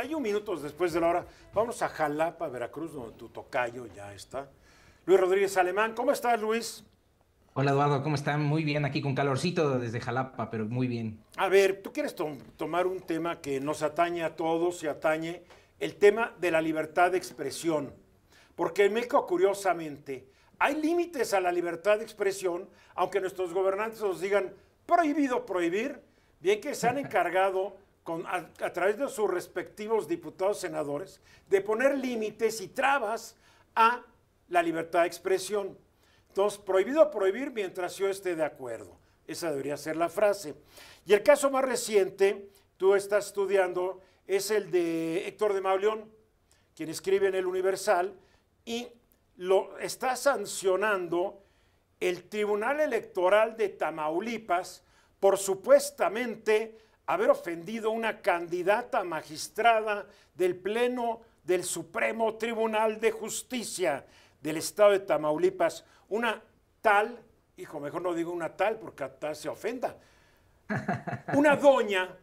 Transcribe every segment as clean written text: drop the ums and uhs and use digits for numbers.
41 minutos después de la hora. Vamos a Jalapa, Veracruz, donde tu tocayo ya está. Luis Rodríguez Alemán, ¿cómo estás, Luis? Hola Eduardo, ¿cómo están? Muy bien, aquí con calorcito desde Jalapa, pero muy bien. A ver, tú quieres tomar un tema que nos atañe a todos y atañe el tema de la libertad de expresión. Porque en México, curiosamente, hay límites a la libertad de expresión, aunque nuestros gobernantes nos digan prohibido prohibir, bien que se han encargado a través de sus respectivos diputados senadores de poner límites y trabas a la libertad de expresión. Entonces, prohibido prohibir mientras yo esté de acuerdo. Esa debería ser la frase. Y el caso más reciente, tú estás estudiando, es el de Héctor de Mauleón, quien escribe en El Universal, y lo está sancionando el Tribunal Electoral de Tamaulipas por supuestamente haber ofendido a una candidata magistrada del Pleno del Supremo Tribunal de Justicia del Estado de Tamaulipas, una tal, hijo, mejor no digo una tal porque hasta se ofenda, una doña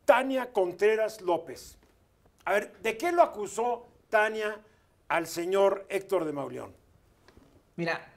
Tania Contreras López. A ver, ¿de qué lo acusó Tania al señor Héctor de Mauleón? Mira,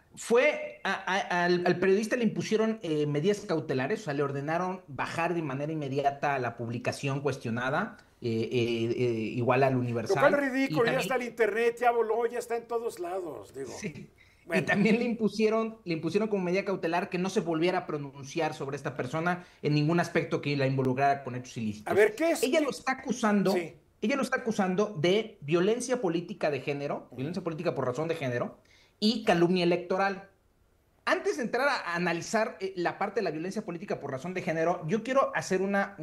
al periodista le impusieron medidas cautelares, o sea, le ordenaron bajar de manera inmediata la publicación cuestionada, igual al Lo cual es Universal. Y ridículo, ya está también, el internet, ya voló, ya está en todos lados, digo. sí, y Bueno, también le impusieron como medida cautelar que no se volviera a pronunciar sobre esta persona en ningún aspecto que la involucrara con hechos a ilícitos. ver, ¿qué es? Ella lo está acusando, Sí. ella lo está acusando de violencia política de género, violencia política por razón de género y calumnia electoral. Antes de entrar a analizar la parte de la violencia política por razón de género, yo quiero hacer una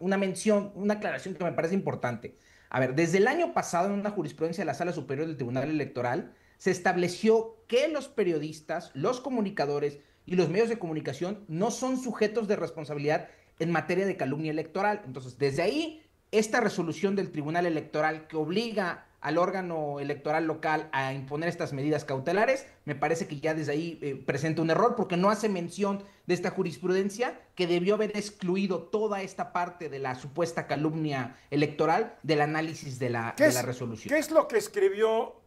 mención, una aclaración que me parece importante. A ver, desde el año pasado, en una jurisprudencia de la Sala Superior del Tribunal Electoral, se estableció que los periodistas, los comunicadores y los medios de comunicación no son sujetos de responsabilidad en materia de calumnia electoral. Entonces, desde ahí, esta resolución del Tribunal Electoral que obliga al órgano electoral local a imponer estas medidas cautelares, me parece que ya desde ahí presenta un error porque no hace mención de esta jurisprudencia que debió haber excluido toda esta parte de la supuesta calumnia electoral del análisis de la resolución. ¿Qué es lo que escribió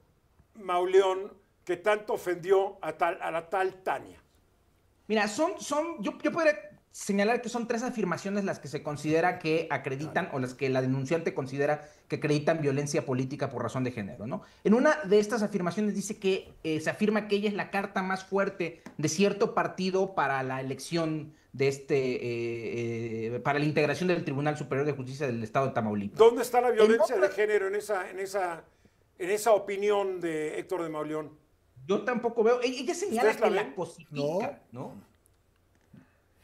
Mauleón que tanto ofendió a la tal Tania? Mira, yo podría señalar que son tres afirmaciones las que se considera que acreditan o las que la denunciante considera que acreditan violencia política por razón de género, ¿no? En una de estas afirmaciones dice que se afirma que ella es la carta más fuerte de cierto partido para la elección de para la integración del Tribunal Superior de Justicia del Estado de Tamaulipas. ¿Dónde está la En violencia de otra, género en esa opinión de Héctor de Mauleón? yo tampoco veo, ella señala ¿Ustedes la que la ven? cosifica, ¿no?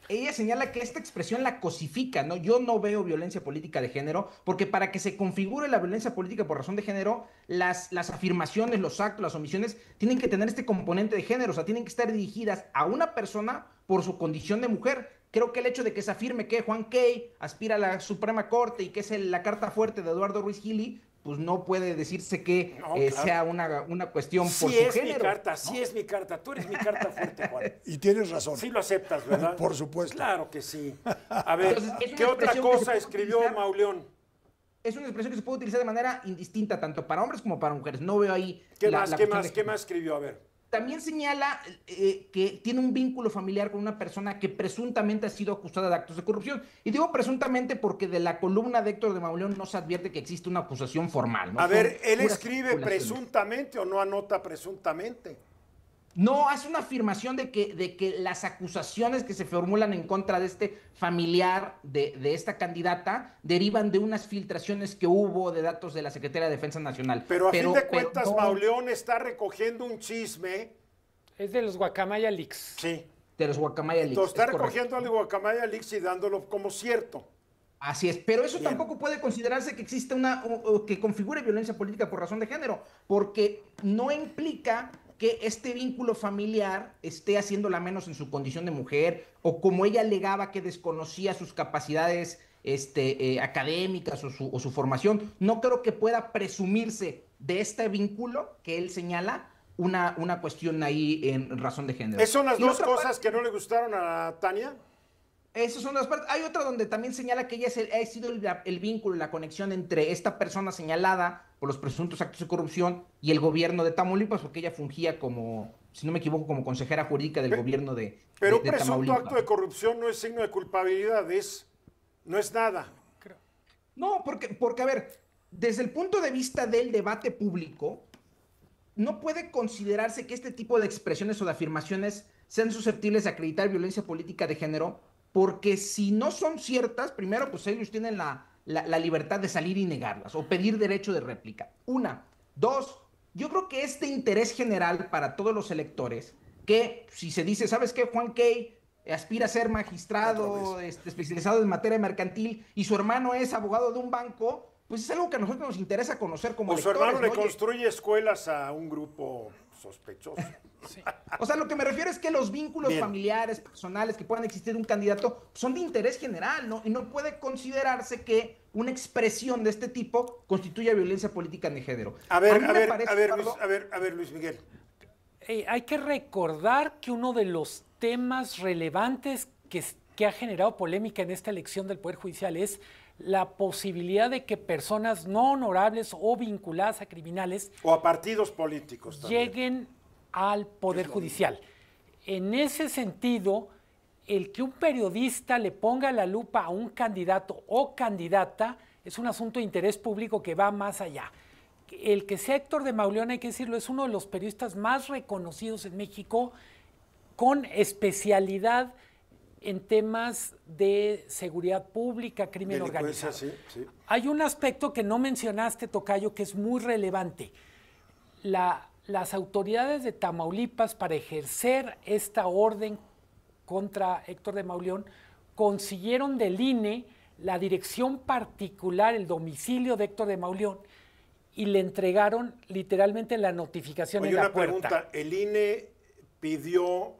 Ella señala que esta expresión la cosifica, ¿no? Yo no veo violencia política de género, porque para que se configure la violencia política por razón de género, las afirmaciones, los actos, las omisiones, tienen que tener este componente de género, o sea, tienen que estar dirigidas a una persona por su condición de mujer. Creo que el hecho de que se afirme que Juan Key aspira a la Suprema Corte y que es la carta fuerte de Eduardo Ruiz Gili, pues no puede decirse que No, claro. sea una cuestión por Sí su es género, mi carta, ¿no? sí es mi carta. Tú eres mi carta fuerte, Juan. Y tienes razón. Sí lo aceptas, ¿verdad? Por supuesto. Claro que sí. A ver, Entonces, es una ¿qué otra expresión que se cosa puede escribió utilizar. Mauleón? Es una expresión que se puede utilizar de manera indistinta, tanto para hombres como para mujeres. No veo ahí ¿Qué la, más, la qué cuestión más, de qué género. más escribió? A ver. También señala que tiene un vínculo familiar con una persona que presuntamente ha sido acusada de actos de corrupción. Y digo presuntamente porque de la columna de Héctor de Mauleón no se advierte que existe una acusación formal, ¿no? A Son ver, ¿él puras escribe especulaciones. presuntamente o no anota presuntamente? No, hace una afirmación de que las acusaciones que se formulan en contra de este familiar de esta candidata derivan de unas filtraciones que hubo de datos de la Secretaría de Defensa Nacional. Pero a fin de cuentas, no Mauleón está recogiendo un chisme. Es de los Guacamaya Leaks. Sí. de los Guacamaya Leaks. Entonces está Es correcto. recogiendo al Guacamaya Leaks y dándolo como cierto. Así es, pero eso Bien. tampoco puede considerarse que existe o que configure violencia política por razón de género, porque no implica que este vínculo familiar esté haciéndola menos en su condición de mujer, o como ella alegaba que desconocía sus capacidades académicas o su formación. No creo que pueda presumirse de este vínculo que él señala una cuestión ahí en razón de género. ¿Esas son las Y dos otra cosas parte, que no le gustaron a Tania? Esas son las partes. Hay otra donde también señala que ella ha sido el vínculo, la conexión entre esta persona señalada por los presuntos actos de corrupción y el gobierno de Tamaulipas, porque ella fungía como, si no me equivoco, como consejera jurídica del gobierno Pero un de presunto Tamaulipas. acto de corrupción no es signo de culpabilidad, no es nada. No, porque, a ver, desde el punto de vista del debate público, no puede considerarse que este tipo de expresiones o de afirmaciones sean susceptibles de acreditar violencia política de género, porque si no son ciertas, primero, pues ellos tienen la libertad de salir y negarlas o pedir derecho de réplica. Una. Dos, yo creo que este interés general para todos los electores, que si se dice, ¿sabes qué? Juan Key aspira a ser magistrado especializado en materia mercantil y su hermano es abogado de un banco, pues es algo que a nosotros nos interesa conocer como electores. O su hermano le construye escuelas a un grupo sospechoso. Sí. O sea, lo que me refiero es que los vínculos familiares, personales que puedan existir de un candidato son de interés general, ¿no? Y no puede considerarse que una expresión de este tipo constituya violencia política de género. A ver, Luis Miguel. Hay que recordar que uno de los temas relevantes que ha generado polémica en esta elección del Poder Judicial es la posibilidad de que personas no honorables o vinculadas a criminales o a partidos políticos también lleguen al Poder Judicial. En ese sentido, el que un periodista le ponga la lupa a un candidato o candidata es un asunto de interés público que va más allá. El que sea Héctor de Mauleón, hay que decirlo, es uno de los periodistas más reconocidos en México con especialidad en temas de seguridad pública, crimen organizado. Sí, sí. Hay un aspecto que no mencionaste, Tocayo, que es muy relevante. Las autoridades de Tamaulipas, para ejercer esta orden contra Héctor de Mauleón, consiguieron del INE la dirección particular, el domicilio de Héctor de Mauleón, y le entregaron literalmente la notificación en la puerta. Una pregunta, ¿el INE pidió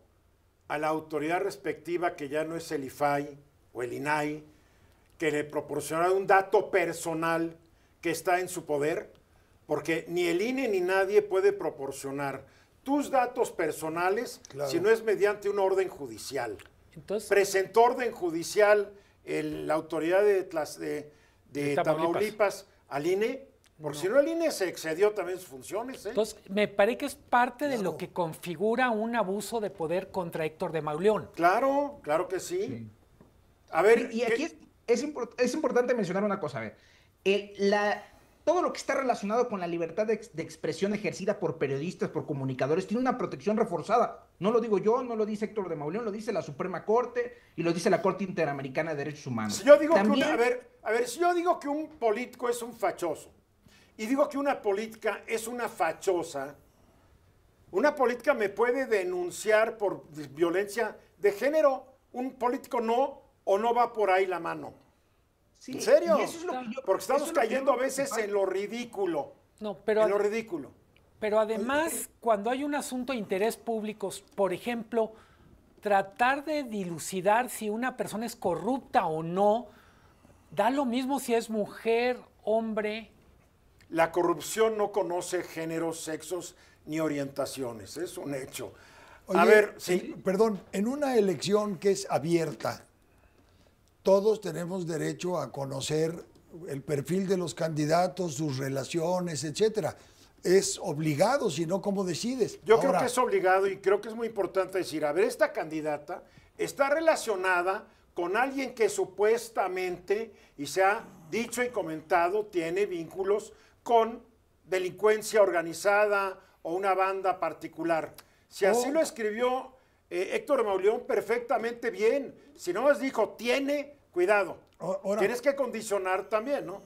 a la autoridad respectiva, que ya no es el IFAI o el INAI, que le proporcionara un dato personal que está en su poder? Porque ni el INE ni nadie puede proporcionar tus datos personales si no es mediante una orden judicial. Entonces, presentó orden judicial la autoridad de Tamaulipas al INE, porque si no el INE se excedió también sus funciones. Entonces, me parece que es parte de lo que configura un abuso de poder contra Héctor de Mauleón. Claro, claro que sí. A ver, y aquí es importante mencionar una cosa. A ver, todo lo que está relacionado con la libertad de expresión ejercida por periodistas, por comunicadores, tiene una protección reforzada. No lo digo yo, no lo dice Héctor de Mauleón, lo dice la Suprema Corte y lo dice la Corte Interamericana de Derechos Humanos. Si yo digo si yo digo que un político es un fachoso y digo que una política es una fachosa, una política me puede denunciar por violencia de género. Un político no va por ahí la mano. Sí, ¿en serio? Y eso es lo que porque estamos cayendo a veces en lo ridículo. No, pero en lo ridículo. Pero además, cuando hay un asunto de interés público, por ejemplo, tratar de dilucidar si una persona es corrupta o no, da lo mismo si es mujer, hombre. La corrupción no conoce géneros, sexos ni orientaciones, es un hecho. Oye, a ver, sí. Perdón, en una elección que es abierta, todos tenemos derecho a conocer el perfil de los candidatos, sus relaciones, etcétera. Es obligado, si no, ¿cómo decides? Yo creo que es obligado y creo que es muy importante decir, a ver, esta candidata está relacionada con alguien que supuestamente, y se ha dicho y comentado, tiene vínculos con delincuencia organizada o una banda particular. Si así lo escribió Héctor de Mauleón, perfectamente bien. Si no más dijo, cuidado. Ahora, tienes que condicionar también, ¿no?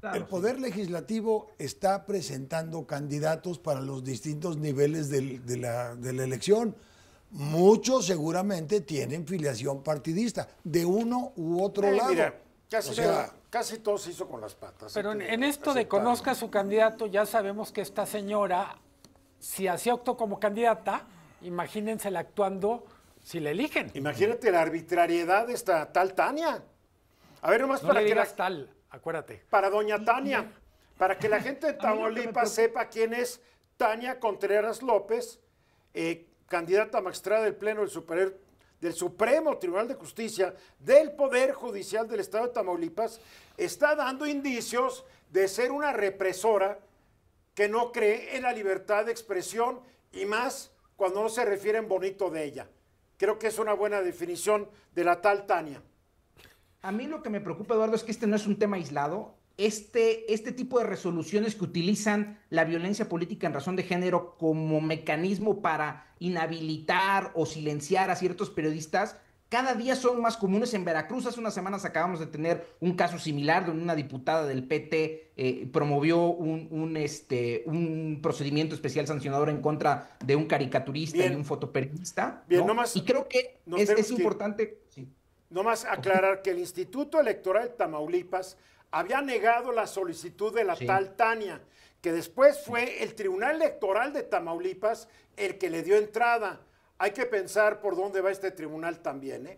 Claro, el Poder Legislativo está presentando candidatos para los distintos niveles de la elección. Muchos seguramente tienen filiación partidista, de uno u otro lado. Mira, casi todo se hizo con las patas. Pero en esto de conozca a su candidato, ya sabemos que esta señora, si así optó como candidata, imagínensela actuando si la eligen. Imagínate la arbitrariedad de esta tal Tania. A ver, nomás no para le que digas tal, acuérdate. Para doña Tania, para que la gente de Tamaulipas sepa quién es Tania Contreras López, candidata a magistrada del Pleno del Superior del Supremo Tribunal de Justicia, del Poder Judicial del Estado de Tamaulipas, está dando indicios de ser una represora que no cree en la libertad de expresión y más cuando no se refieren bonito de ella. Creo que es una buena definición de la tal Tania. A mí lo que me preocupa, Eduardo, es que este no es un tema aislado. Este tipo de resoluciones que utilizan la violencia política en razón de género como mecanismo para inhabilitar o silenciar a ciertos periodistas, cada día son más comunes. En Veracruz hace unas semanas acabamos de tener un caso similar donde una diputada del PT promovió un procedimiento especial sancionador en contra de un caricaturista y un fotoperiodista. Bien, ¿no? nomás, y creo que es importante... Sí. Nomás aclarar que el Instituto Electoral de Tamaulipas había negado la solicitud de la tal Tania, que después fue el Tribunal Electoral de Tamaulipas el que le dio entrada. Hay que pensar por dónde va este tribunal también, ¿eh?